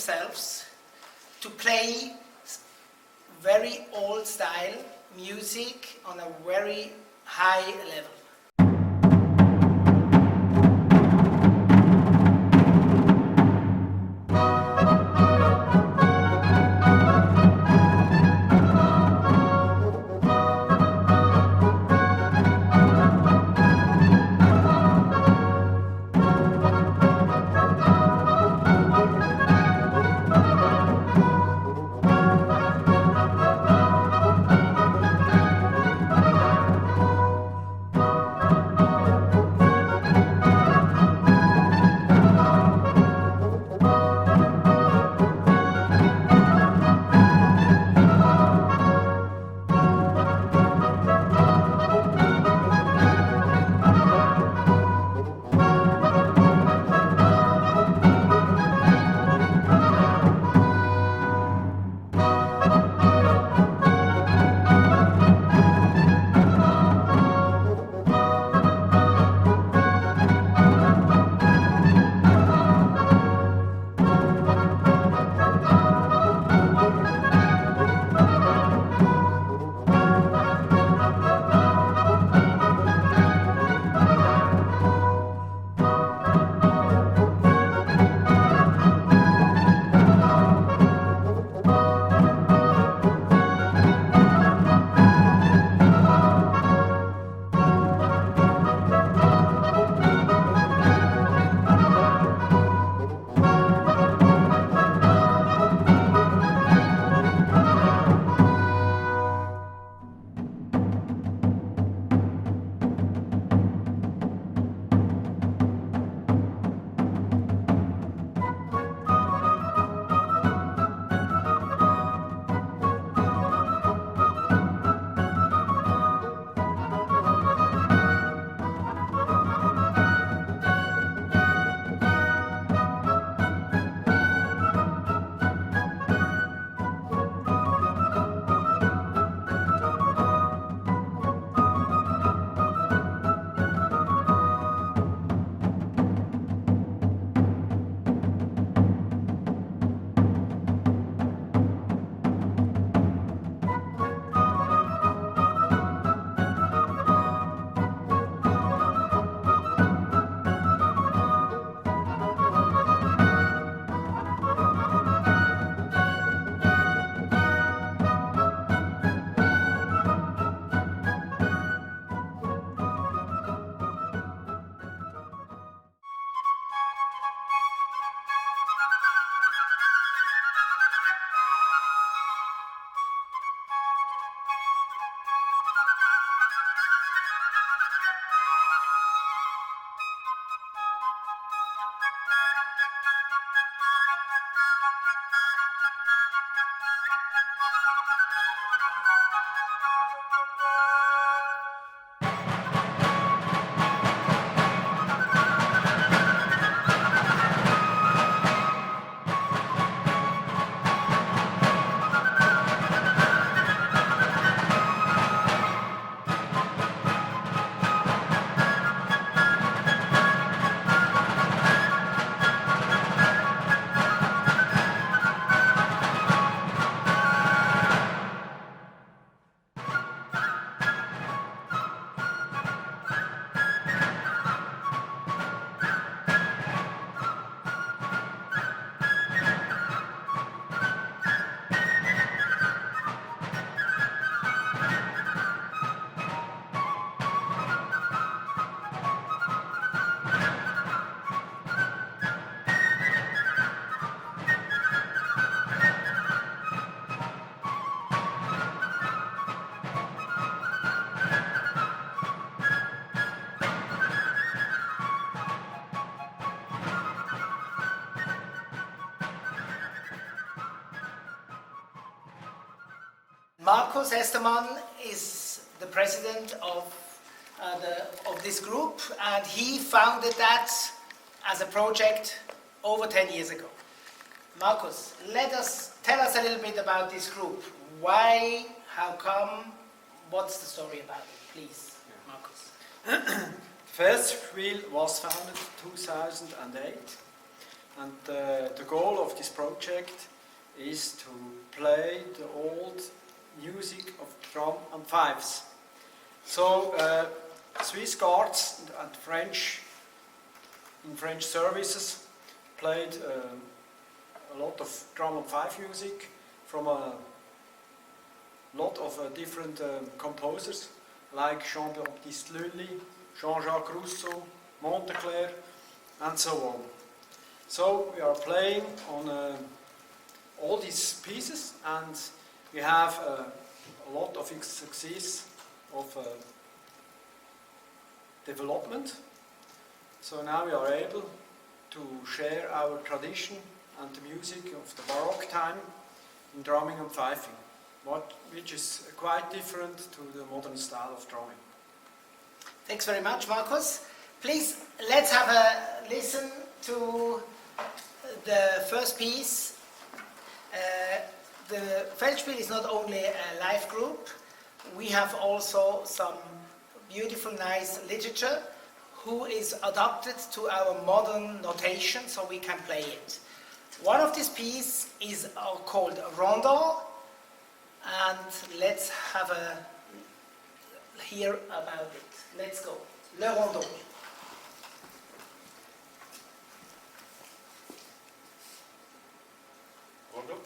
themselves to play very old style music on a very high level. Markus Estermann is the president of this group, and he founded that as a project over 10 years ago. Markus, tell us a little bit about this group. Why, how come, what's the story about it, please, Markus? Feldspiel was founded in 2008. And the goal of this project is to play the old music of drum and fifes. So Swiss guards and French services played a lot of drum and fife music from a lot of different composers like Jean-Baptiste Lully, Jean-Jacques Rousseau, Monteclair, and so on. So we are playing on all these pieces, and we have a lot of success of development. So now we are able to share our tradition and the music of the Baroque time in drumming and fifing, which is quite different to the modern style of drumming. Thanks very much, Markus. Please, let's have a listen to the first piece. The Feldspiel is not only a live group, we have also some beautiful, nice literature who is adapted to our modern notation so we can play it. One of these pieces is called Rondel, and let's have a hear about it. Let's go. Le Rondel. Rondel.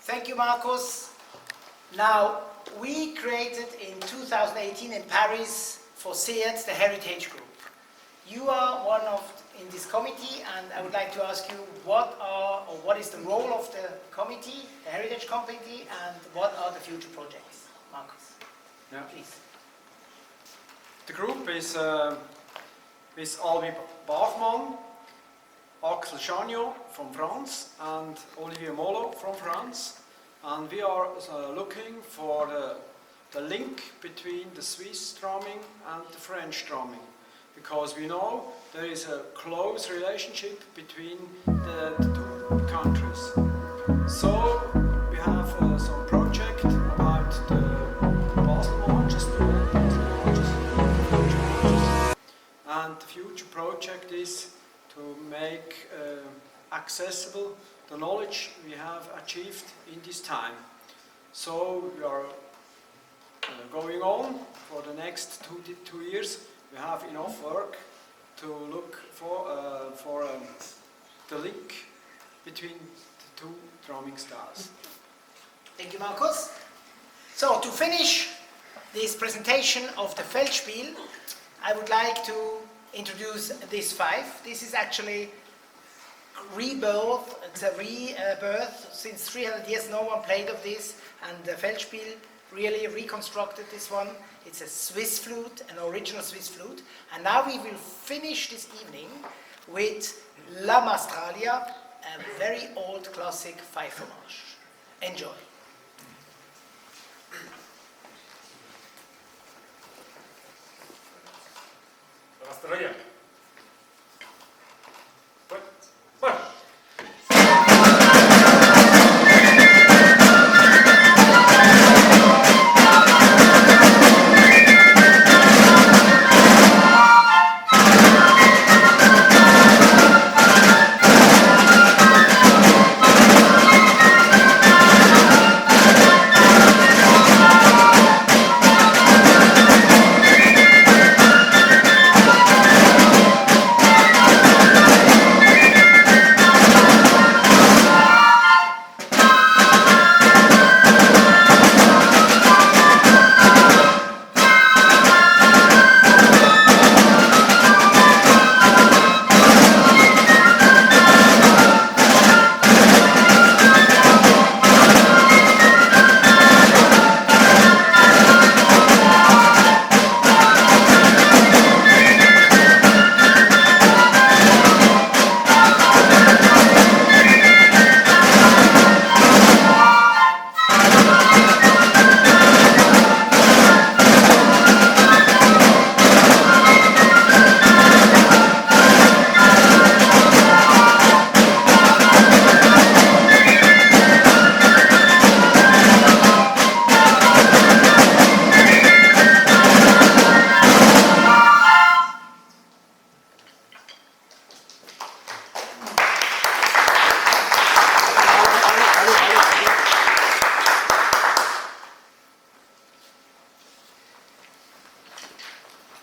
Thank you, Markus. Now, we created in 2018 in Paris for SEAT the Heritage Group. You are one of in this committee, and I would like to ask you what is the role of the committee, the Heritage Committee, and what are the future projects? Markus, Yeah. please. The group is with Albi Bachmann, Axel Chagnot from France, and Olivier Molo from France. And we are looking for the link between the Swiss drumming and the French drumming, because we know there is a close relationship between the two countries. So we have some project about the Basel marches, and the future project is to make accessible the knowledge we have achieved in this time. So we are going on for the next two years. We have enough work to look for the link between the two drumming styles. Thank you, Markus. So, to finish this presentation of the Feldspiel, I would like to introduce this fife. This is actually rebirth. It's a rebirth. Since 300 years no one played of this, and the Feldspiel really reconstructed this one. It's a Swiss flute, an original Swiss flute. And now we will finish this evening with La Maestralia, a very old classic fife homage. Enjoy. Australia.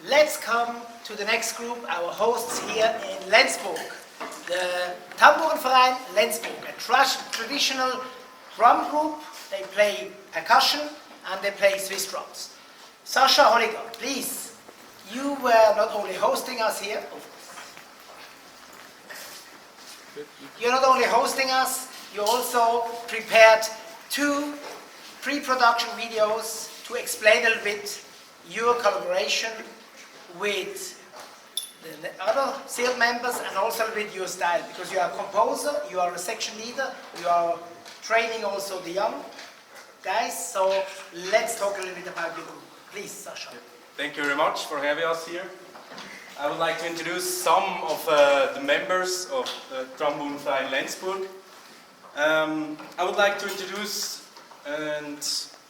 let's come to the next group, our hosts here in Lenzburg. The Tambourenverein Lenzburg, a traditional drum group. They play percussion and they play Swiss drums. Sascha Holliger, please, you were not only hosting us here, you're not only hosting us, you also prepared 2 pre-production videos to explain a little bit your collaboration with the other SEAL members and also with your style, because you are a composer, you are a section leader, you are training also the young guys, so let's talk a little bit about your group. Please, Sascha. Thank you very much for having us here. I would like to introduce some of the members of Tambourenverein Lenzburg. I would like to introduce and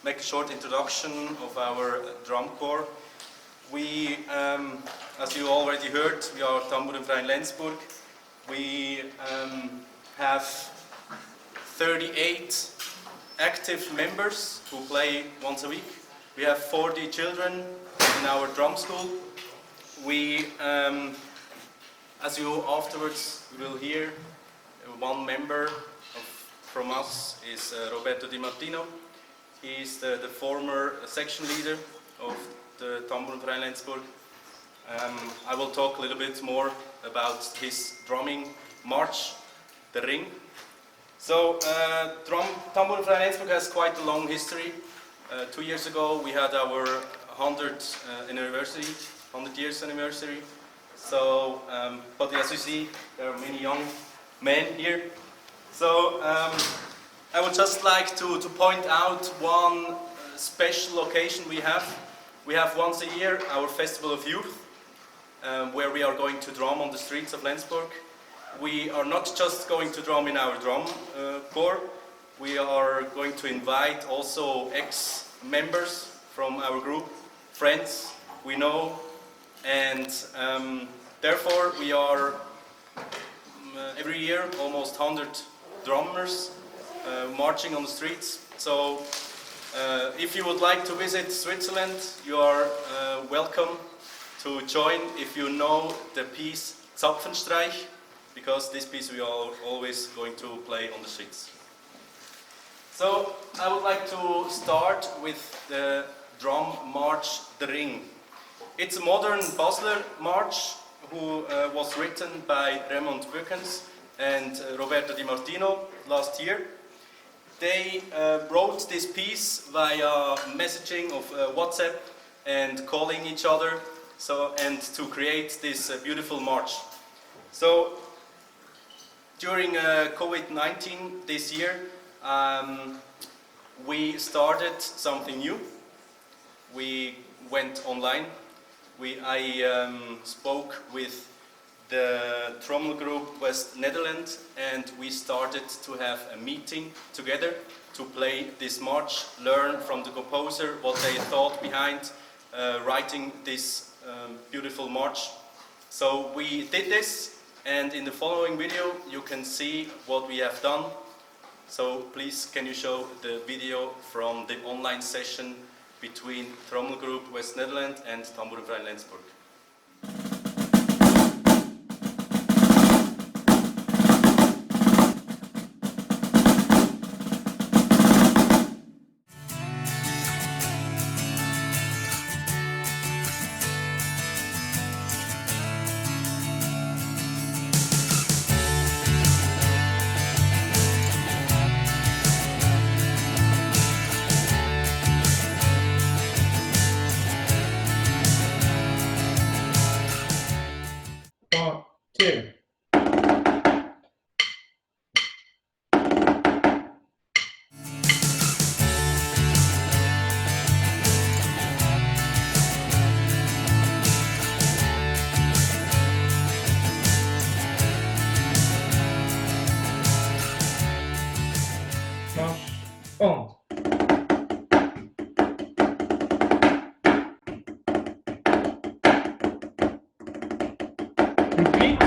make a short introduction of our drum corps. We, as you already heard, we are Tambourenverein Lenzburg. We have 38 active members who play once a week. We have 40 children in our drum school. We, as you afterwards will hear, one member from us is Roberto Di Martino. He is the former section leader of the Tambourenverein Lenzburg. I will talk a little bit more about his drumming march, the Ring. So, Tambourenverein Lenzburg has quite a long history. 2 years ago we had our 100th anniversary, 100 years anniversary. So, but as you see, there are many young men here. So, I would just like to point out one special occasion we have. We have once a year our Festival of Youth, where we are going to drum on the streets of Lenzburg. We are not just going to drum in our drum corps, we are going to invite also ex-members from our group, friends we know, and therefore we are every year almost 100 drummers marching on the streets. So if you would like to visit Switzerland, you are welcome to join if you know the piece Zapfenstreich, because this piece we are always going to play on the streets. So I would like to start with the drum march, the Ring. It's a modern Basler march who was written by Raymond Böckens and Roberto Di Martino last year. They wrote this piece via messaging of WhatsApp and calling each other, and to create this beautiful march. So during COVID-19 this year, we started something new. We went online. I spoke with the Trommel Group West Netherlands, and we started to have a meeting together to play this march, learn from the composer what they thought behind writing this beautiful march. So we did this, and in the following video you can see what we have done. So please, can you show the video from the online session between Trommel Group West Netherlands and Tambourenverein Lenzburg. Two. Marsch und. Repeat.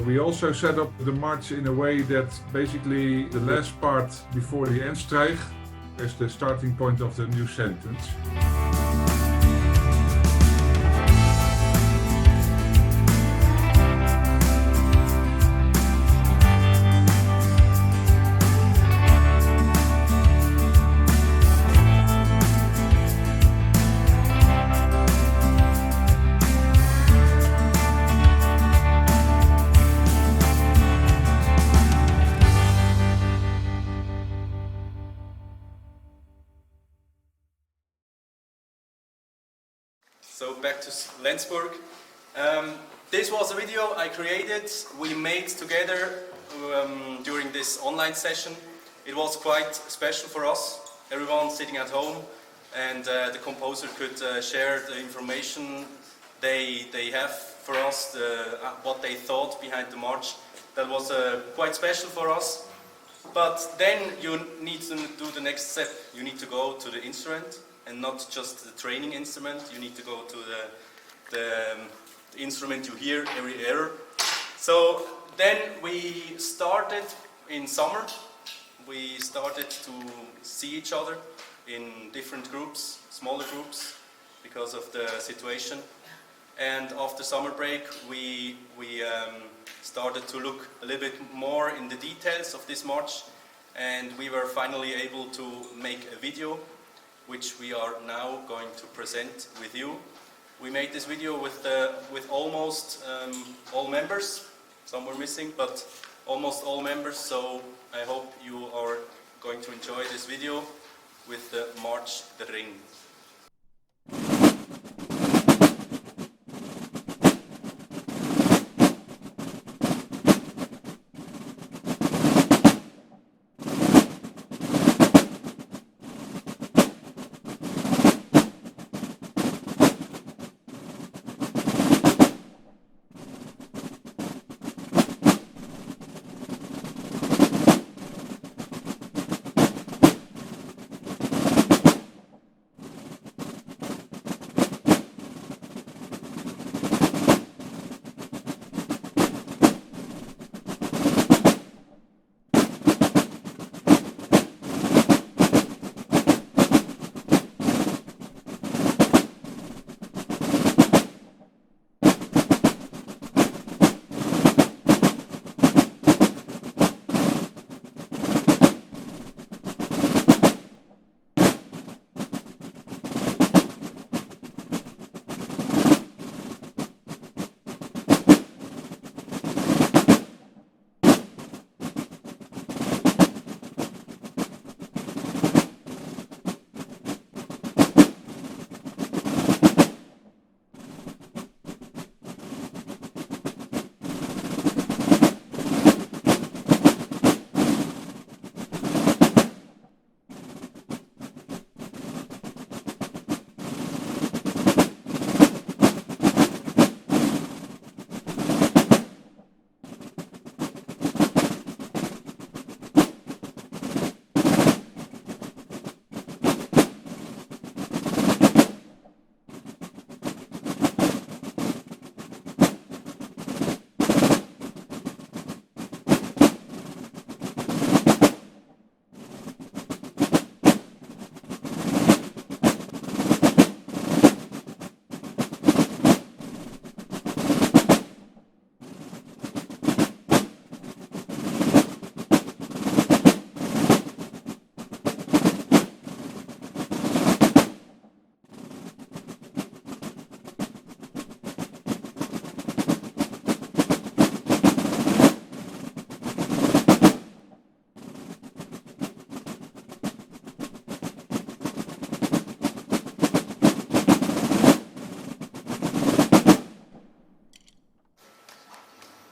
We also set up the march in a way that basically the last part before the Endstreich is the starting point of the new sentence. So back to Lenzburg. This was a video I created, we made together during this online session. It was quite special for us, everyone sitting at home, and the composer could share the information they have for us, what they thought behind the march. That was quite special for us. But then you need to do the next step. You need to go to the instrument, and not just the training instrument. You need to go to the instrument you hear every error. So then we started in summer. We started to see each other in different groups, smaller groups, because of the situation. And after summer break, we started to look a little bit more in the details of this march, and we were finally able to make a video which we are now going to present with you. We made this video with almost all members. Some were missing, but almost all members, so I hope you are going to enjoy this video with the March the Ring.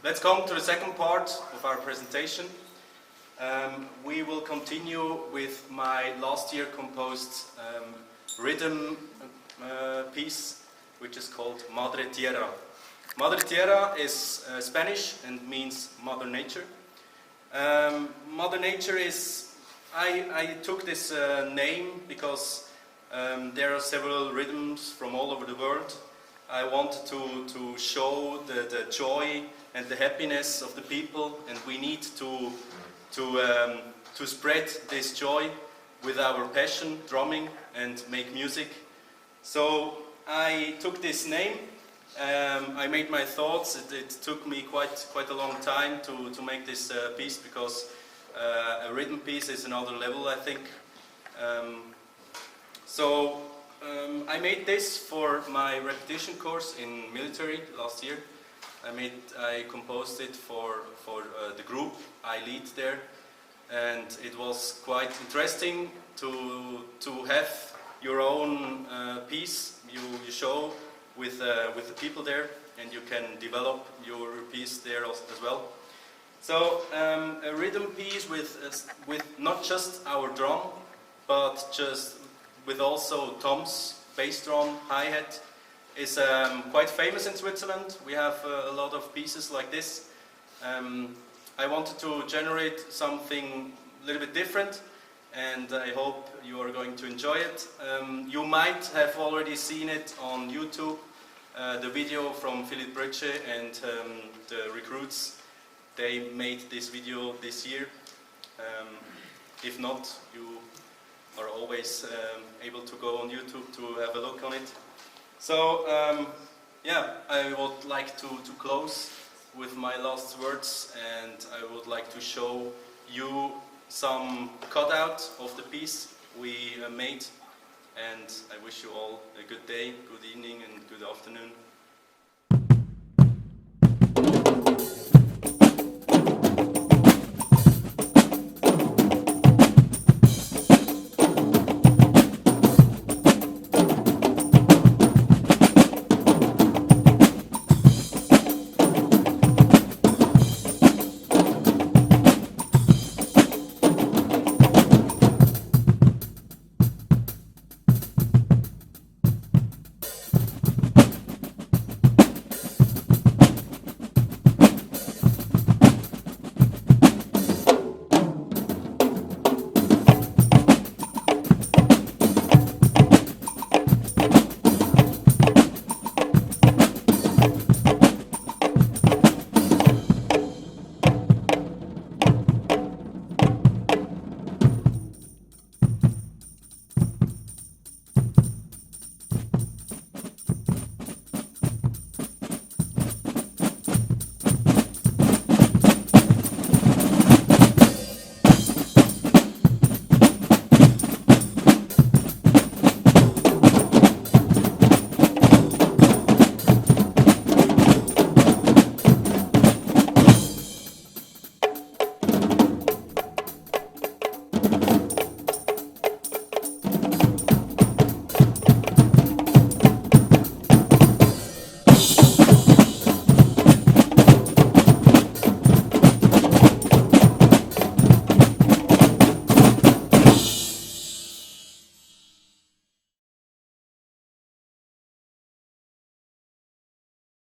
Let's come to the second part of our presentation. We will continue with my last year composed rhythm piece, which is called Madre Tierra. Madre Tierra is Spanish and means Mother Nature. Mother Nature is, I took this name because there are several rhythms from all over the world, I wanted to show the joy and the happiness of the people, and we need to spread this joy with our passion, drumming, and make music. So I took this name. I made my thoughts. It took me quite a long time to make this piece, because a rhythm piece is another level, I think. I made this for my repetition course in military last year. I composed it for the group I lead there, and it was quite interesting to have your own piece you show with the people there, and you can develop your piece there as well. So a rhythm piece with not just our drum, but just with also toms, bass drum, hi-hat, is quite famous in Switzerland. We have a lot of pieces like this. I wanted to generate something a little bit different, and I hope you are going to enjoy it. You might have already seen it on YouTube, the video from Philipp Brötsche and the recruits. They made this video this year. If not, you are always able to go on YouTube to have a look on it. So yeah, I would like to close with my last words, and I would like to show you some cutout of the piece we made, and I wish you all a good day, good evening, and good afternoon.